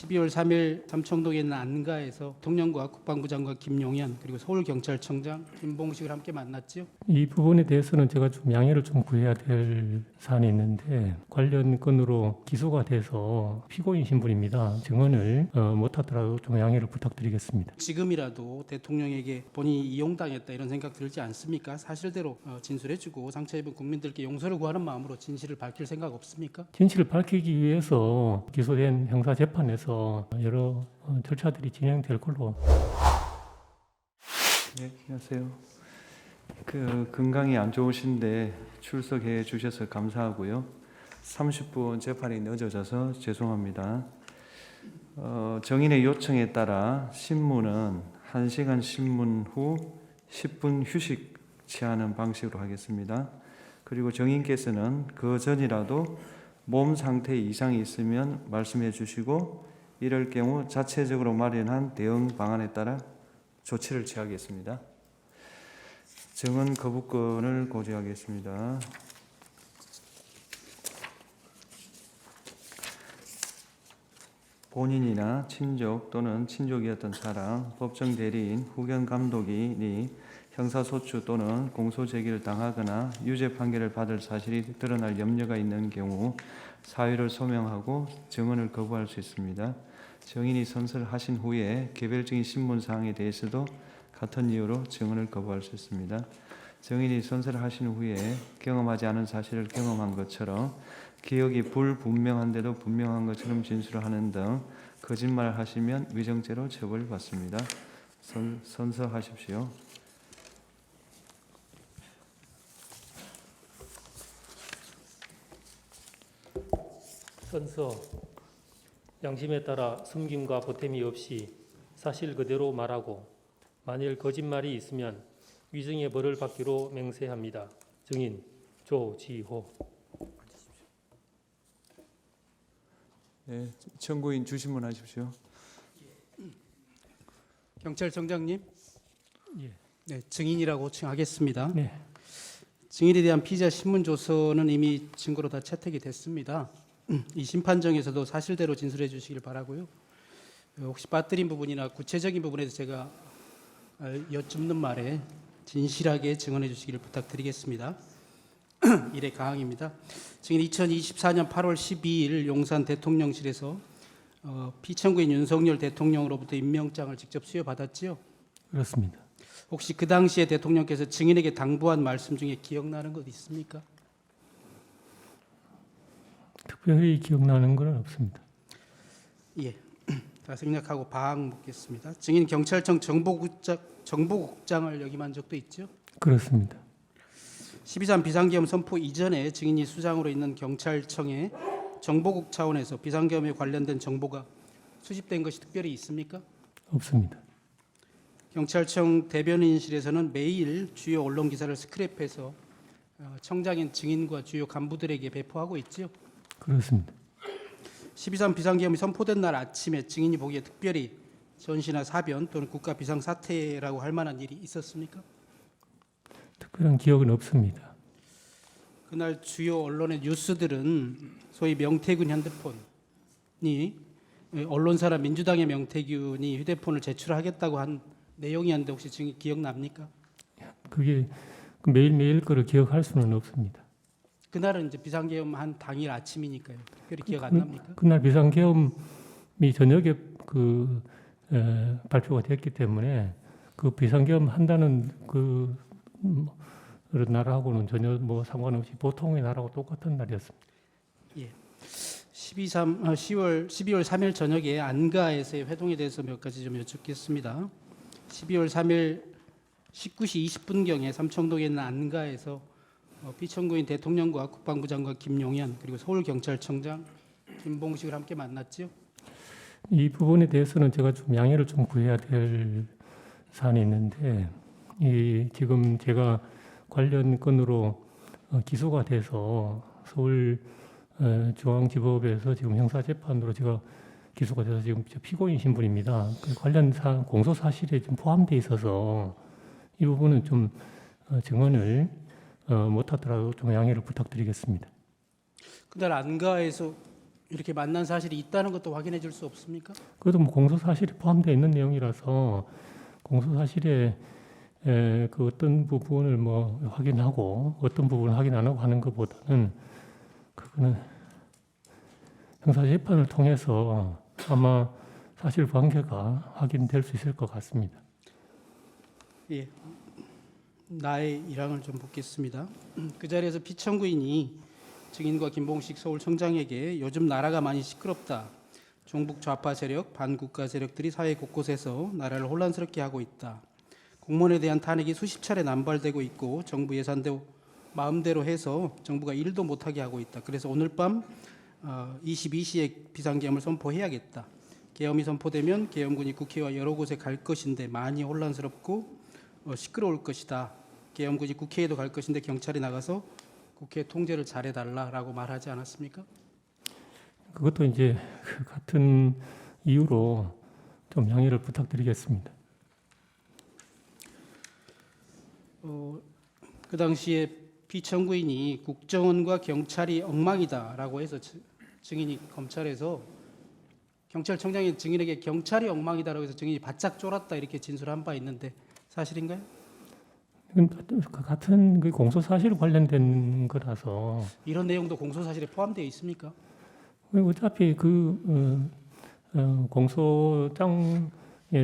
12월 3일 삼청동에 있는 안가에서 대통령과 국방부 장관 김용현 그리고 서울경찰청장 김봉식을 함께 만났죠. 이 부분에 대해서는 제가 좀 양해를 좀 구해야 될 사안이 있는데 관련 건으로 기소가 돼서 피고인 신분입니다. 증언을 못하더라도 좀 양해를 부탁드리겠습니다. 지금이라도 대통령에게 본인이 이용당했다 이런 생각 들지 않습니까? 사실대로 진술해주고 상처 입은 국민들께 용서를 구하는 마음으로 진실을 밝힐 생각 없습니까? 진실을 밝히기 위해서 기소된 형사 재판에서 여러 절차들이 진행될 걸로. 네, 안녕하세요. 건강이 안 좋으신데 출석해 주셔서 감사하고요. 30분 재판이 늦어져서 죄송합니다. 정인의 요청에 따라 신문은 1시간 신문 후 10분 휴식 취하는 방식으로 하겠습니다. 그리고 정인께서는 그 전이라도 몸 상태에 이상이 있으면 말씀해 주시고 이럴 경우 자체적으로 마련한 대응 방안에 따라 조치를 취하겠습니다. 증언 거부권을 고지하겠습니다. 본인이나 친족 또는 친족이었던 사람, 법정 대리인, 후견 감독인이 형사소추 또는 공소제기를 당하거나 유죄 판결을 받을 사실이 드러날 염려가 있는 경우 사유를 소명하고 증언을 거부할 수 있습니다. 증인이 선서하신 후에 개별적인 신문사항에 대해서도 같은 이유로 증언을 거부할 수 있습니다. 증인이 선서를 하신 후에 경험하지 않은 사실을 경험한 것처럼 기억이 불분명한데도 분명한 것처럼 진술을 하는 등 거짓말을 하시면 위정죄로 처벌받습니다. 선서하십시오. 선서. 양심에 따라 숨김과 보탬이 없이 사실 그대로 말하고 만일 거짓말이 있으면 위증의 벌을 받기로 맹세합니다. 증인 조지호. 네, 청구인 주신문 하십시오. 경찰청장님, 예. 네, 증인이라고 칭하겠습니다. 네. 증인에 대한 피의자 신문 조서는 이미 증거로 다 채택이 됐습니다. 이 심판정에서도 사실대로 진술해 주시길 바라고요. 혹시 빠뜨린 부분이나 구체적인 부분에 대해서 제가 여쭙는 말에 진실하게 증언해 주시기를 부탁드리겠습니다. 1회 가항입니다. 증인 2024년 8월 12일 용산 대통령실에서 피청구인 윤석열 대통령으로부터 임명장을 직접 수여받았지요? 그렇습니다. 혹시 그 당시에 대통령께서 증인에게 당부한 말씀 중에 기억나는 것 있습니까? 특별히 기억나는 건 없습니다. 예. 자, 생략하고 바항 묻겠습니다. 증인 경찰청 정보국장을 역임한 적도 있죠? 그렇습니다. 12.3 비상계엄 선포 이전에 증인이 수장으로 있는 경찰청에 정보국 차원에서 비상계엄에 관련된 정보가 수집된 것이 특별히 있습니까? 없습니다. 경찰청 대변인실에서는 매일 주요 언론 기사를 스크랩해서 청장인 증인과 주요 간부들에게 배포하고 있죠? 그렇습니다. 12.3 비상계엄이 선포된 날 아침에 증인이 보기에 특별히 전시나 사변 또는 국가 비상사태라고 할 만한 일이 있었습니까? 특별한 기억은 없습니다. 그날 주요 언론의 뉴스들은 소위 명태균 핸드폰이 언론사라 민주당의 명태균이 휴대폰을 제출하겠다고 한 내용이었는데 혹시 증인 기억납니까? 그게 매일매일 거를 기억할 수는 없습니다. 그날은 이제 비상계엄 한 당일 아침이니까요. 특별히 기억 안 납니까? 그날 비상계엄이 저녁에 발표가 됐기 때문에 그 비상계엄 한다는 날하고는 전혀 상관없이 보통의 날하고 똑같은 날이었습니다. 예. 12월 3일 저녁에 안가에서의 회동에 대해서 몇 가지 좀 여쭙겠습니다. 12월 3일 19시 20분경에 삼청동에 있는 안가에서 피청구인 대통령과 국방부 장관 김용현 그리고 서울경찰청장 김봉식을 함께 만났죠. 이 부분에 대해서는 제가 좀 양해를 좀 구해야 될 사안이 있는데 지금 제가 관련 건으로 기소가 돼서 서울중앙지법에서 지금 형사재판으로 제가 기소가 돼서 지금 피고인 신분입니다. 관련 공소 사실에 좀 포함되어 있어서 이 부분은 좀 증언을 못하더라도 좀 양해를 부탁드리겠습니다. 그날 안가에서 이렇게 만난 사실이 있다는 것도 확인해 줄 수 없습니까? 그것도 뭐 공소 사실이 포함되어 있는 내용이라서 공소 사실에 그 어떤 부분을 뭐 확인하고 어떤 부분을 확인 안 하고 하는 것보다는 그거는 형사 재판을 통해서 아마 사실관계가 확인될 수 있을 것 같습니다. 예. 나의 일항을 좀 묻겠습니다. 그 자리에서 피청구인이 증인과 김봉식 서울청장에게 요즘 나라가 많이 시끄럽다. 종북 좌파 세력, 반국가 세력들이 사회 곳곳에서 나라를 혼란스럽게 하고 있다. 공무원에 대한 탄핵이 수십 차례 남발되고 있고 정부 예산도 마음대로 해서 정부가 일도 못하게 하고 있다. 그래서 오늘 밤 22시에 비상계엄을 선포해야겠다. 계엄이 선포되면 계엄군이 국회와 여러 곳에 갈 것인데 많이 혼란스럽고 시끄러울 것이다. 계엄군이 국회에도 갈 것인데 경찰이 나가서 국회 통제를 잘해달라라고 말하지 않았습니까? 그것도 이제 그 같은 이유로 좀 양해를 부탁드리겠습니다. 그 당시에 피청구인이 국정원과 경찰이 엉망이다라고 해서 증인이 검찰에서 경찰청장이 증인에게 경찰이 엉망이다라고 해서 증인이 바짝 쫄았다 이렇게 진술한 바 있는데 사실인가요? 이건 같은 그 공소 사실 관련된 거라서 이런 내용도 공소 사실에 포함되어 있습니까? 어차피 그 공소장에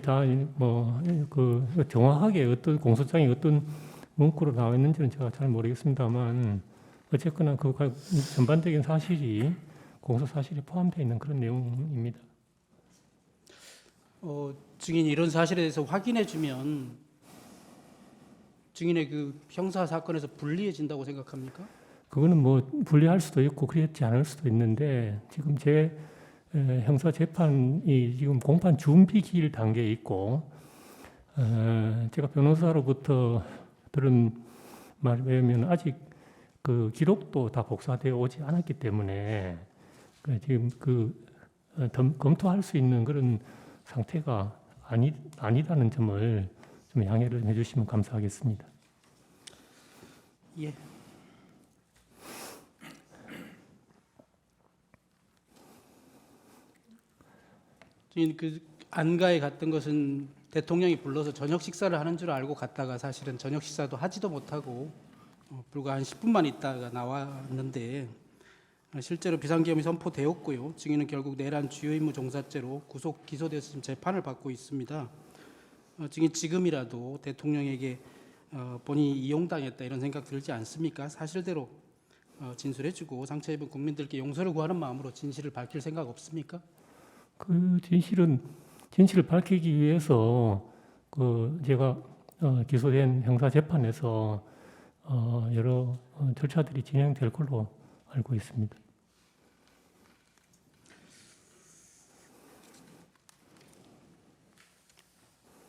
다 뭐 그 정확하게 어떤 공소장이 어떤 문구로 나와 있는지는 제가 잘 모르겠습니다만 어쨌거나 그 전반적인 사실이 공소 사실에 포함되어 있는 그런 내용입니다. 증인이 이런 사실에 대해서 확인해 주면 증인의 그 형사 사건에서 불리해진다고 생각합니까? 그거는 뭐 분리할 수도 있고 그렇지 않을 수도 있는데 지금 제 형사 재판이 지금 공판 준비 기일 단계에 있고 제가 변호사로부터 들은 말에 의하면 아직 그 기록도 다 복사되어 오지 않았기 때문에 지금 검토할 수 있는 그런 상태가 아니라는 점을 좀 양해를 해주시면 감사하겠습니다. 예. 지금 그 안가에 갔던 것은 대통령이 불러서 저녁 식사를 하는 줄 알고 갔다가 사실은 저녁 식사도 하지도 못하고 불과 한 10분만 있다가 나왔는데 실제로 비상계엄이 선포되었고요. 증인은 결국 내란 주요 임무 종사죄로 구속 기소돼서 지금 재판을 받고 있습니다. 증인 지금이라도 대통령에게 본인이 이용당했다 이런 생각 들지 않습니까? 사실대로 진술해주고 상처 입은 국민들께 용서를 구하는 마음으로 진실을 밝힐 생각 없습니까? 그 진실을 밝히기 위해서 그 제가 기소된 형사 재판에서 여러 절차들이 진행될 걸로 알고 있습니다.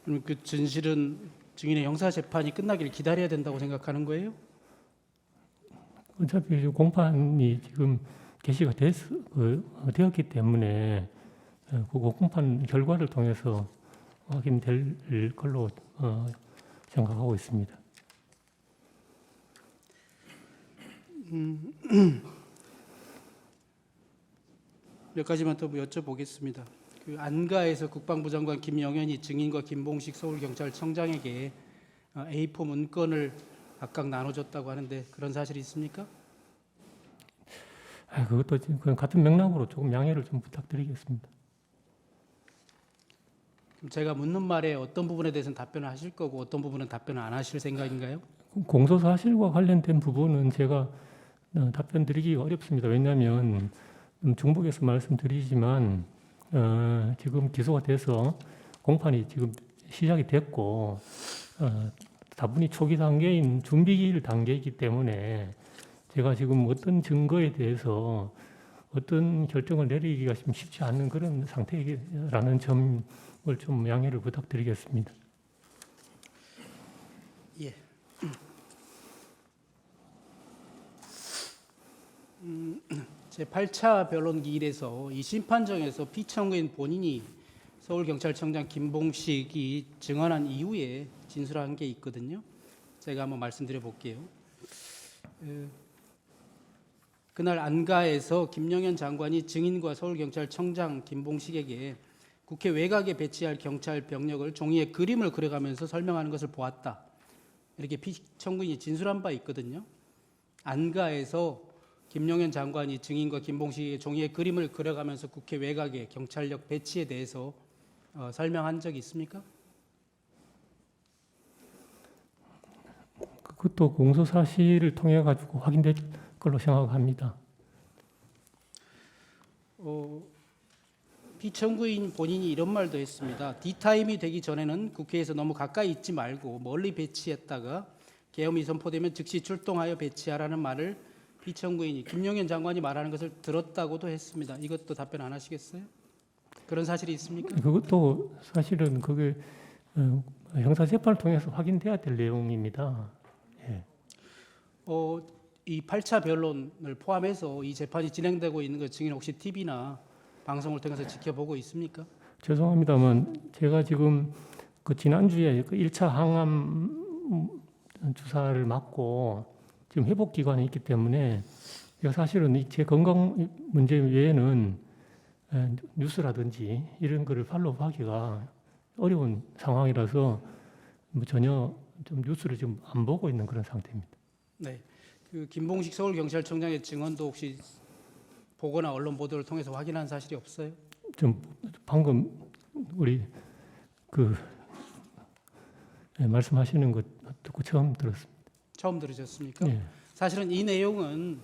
그럼 그 진실은 증인의 형사 재판이 끝나길 기다려야 된다고 생각하는 거예요? 어차피 공판이 지금 개시가 되었기 때문에 그 공판 결과를 통해서 확인될 걸로 생각하고 있습니다. 몇 가지만 더 여쭤보겠습니다. 그 안가에서 국방부 장관 김영현이 증인과 김봉식 서울경찰청장에게 A4 문건을 각각 나눠줬다고 하는데 그런 사실이 있습니까? 그것도 지금 같은 맥락으로 조금 양해를 좀 부탁드리겠습니다. 그럼 제가 묻는 말에 어떤 부분에 대해서는 답변을 하실 거고 어떤 부분은 답변을 안 하실 생각인가요? 공소 사실과 관련된 부분은 제가 답변 드리기가 어렵습니다. 왜냐하면 중복해서 말씀드리지만 지금 기소가 돼서 공판이 지금 시작이 됐고 다분히 초기 단계인 준비기일 단계이기 때문에 제가 지금 어떤 증거에 대해서 어떤 결정을 내리기가 좀 쉽지 않은 그런 상태라는 점을 좀 양해를 부탁드리겠습니다. 예. 제8차 변론 기일에서 이 심판정에서 피청구인 본인이 서울경찰청장 김봉식이 증언한 이후에 진술한 게 있거든요. 제가 한번 말씀드려 볼게요. 그날 안가에서 김영현 장관이 증인과 서울경찰청장 김봉식에게 국회 외곽에 배치할 경찰 병력을 종이에 그림을 그려가면서 설명하는 것을 보았다. 이렇게 피청구인이 진술한 바 있거든요. 안가에서 김영현 장관이 증인과 김봉식에게 종이에 그림을 그려가면서 국회 외곽에 경찰력 배치에 대해서 설명한 적이 있습니까? 그것도 공소 사실을 통해 가지고 확인될 걸로 생각합니다. 피청구인 본인이 이런 말도 했습니다. D타임이 되기 전에는 국회에서 너무 가까이 있지 말고 멀리 배치했다가 계엄이 선포되면 즉시 출동하여 배치하라는 말을 피청구인이 김용현 장관이 말하는 것을 들었다고도 했습니다. 이것도 답변 안 하시겠어요? 그런 사실이 있습니까? 그것도 사실은 그게 형사 재판을 통해서 확인돼야 될 내용입니다. 예. 이 8차 변론을 포함해서 이 재판이 진행되고 있는 것 증인 혹시 TV나 방송을 통해서 지켜보고 있습니까? 죄송합니다만 제가 지금 그 지난주에 그 1차 항암 주사를 맞고 지금 회복 기간에 있기 때문에 제가 사실은 제 건강 문제 외에는 뉴스라든지 이런 거를 팔로우하기가 어려운 상황이라서 뭐 전혀 좀 뉴스를 지금 안 보고 있는 그런 상태입니다. 네. 그 김봉식 서울경찰청장의 증언도 혹시 보거나 언론 보도를 통해서 확인한 사실이 없어요? 좀 방금 우리 말씀하시는 것 듣고 처음 들었습니다. 처음 들으셨습니까? 예. 사실은 이 내용은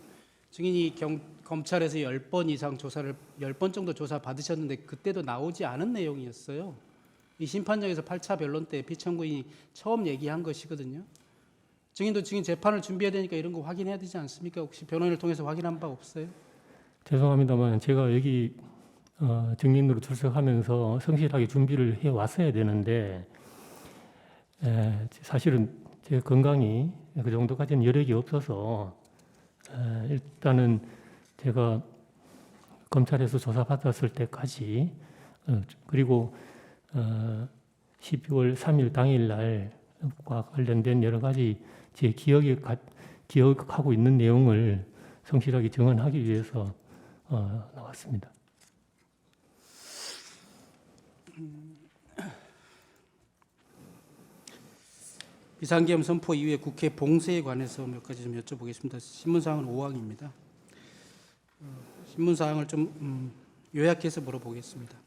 증인이 검찰에서 10번 이상 조사를 10번 정도 조사 받으셨는데 그때도 나오지 않은 내용이었어요. 이 심판정에서 8차 변론 때 피청구인이 처음 얘기한 것이거든요. 증인도 증인 재판을 준비해야 되니까 이런 거 확인해야 되지 않습니까? 혹시 변호인을 통해서 확인한 바 없어요? 죄송합니다만 제가 여기 증인으로 출석하면서 성실하게 준비를 해 왔어야 되는데 사실은 제 건강이 그 정도까지는 여력이 없어서 일단은 제가 검찰에서 조사받았을 때까지 그리고 12월 3일 당일날과 관련된 여러 가지 제 기억하고 있는 내용을 성실하게 증언하기 위해서 나왔습니다. 비상계엄 선포 이후에 국회 봉쇄에 관해서 몇 가지 좀 여쭤보겠습니다. 신문사항은 5항입니다. 신문사항을 좀 요약해서 물어보겠습니다.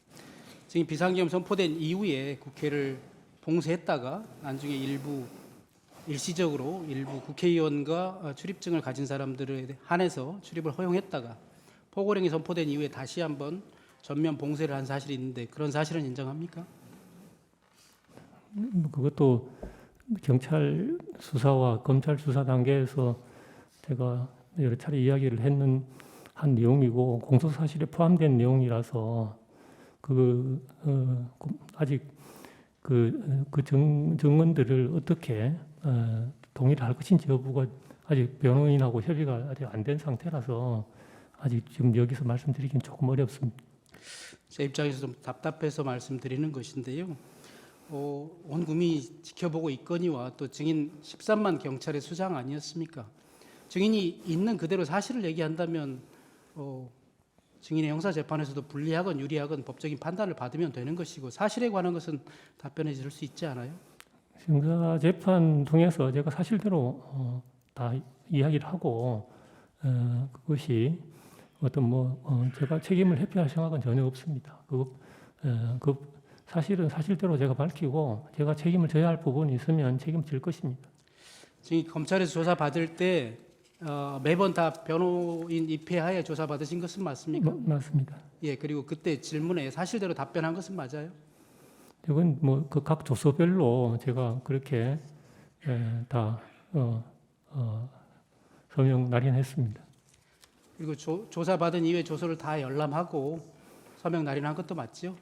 지금 비상계엄 선포된 이후에 국회를 봉쇄했다가 나중에 일시적으로 일부 국회의원과 출입증을 가진 사람들에 한해서 출입을 허용했다가 포고령이 선포된 이후에 다시 한번 전면 봉쇄를 한 사실이 있는데 그런 사실은 인정합니까? 그것도 경찰 수사와 검찰 수사 단계에서 제가 여러 차례 이야기를 한 내용이고 공소 사실에 포함된 내용이라서 아직 그 증언들을 어떻게 동의를 할 것인지 여부가 아직 변호인하고 협의가 아직 안 된 상태라서 아직 지금 여기서 말씀드리기는 조금 어렵습니다. 제 입장에서 좀 답답해서 말씀드리는 것인데요. 온 국민이 지켜보고 있거니와 또 증인 13만 경찰의 수장 아니었습니까? 증인이 있는 그대로 사실을 얘기한다면 증인의 형사재판에서도 불리하건 유리하건 법적인 판단을 받으면 되는 것이고 사실에 관한 것은 답변해 줄 수 있지 않아요? 형사재판 통해서 제가 사실대로 다 이야기를 하고 그것이 어떤 제가 책임을 회피할 생각은 전혀 없습니다. 사실은 사실대로 제가 밝히고 제가 책임을 져야 할 부분이 있으면 책임질 것입니다. 지금 검찰에서 조사 받을 때 매번 다 변호인 입회하에 조사 받으신 것은 맞습니까? 맞습니다. 예, 그리고 그때 질문에 사실대로 답변한 것은 맞아요? 이건 그 각 조서별로 제가 그렇게 다 서명 날인했습니다. 그리고 조사 받은 이후에 조서를 다 열람하고 서명 날인한 것도 맞죠?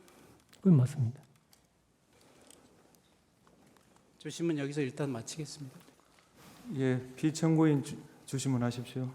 그건 맞습니다. 주심은 여기서 일단 마치겠습니다. 예, 피청구인 주시문하십시오.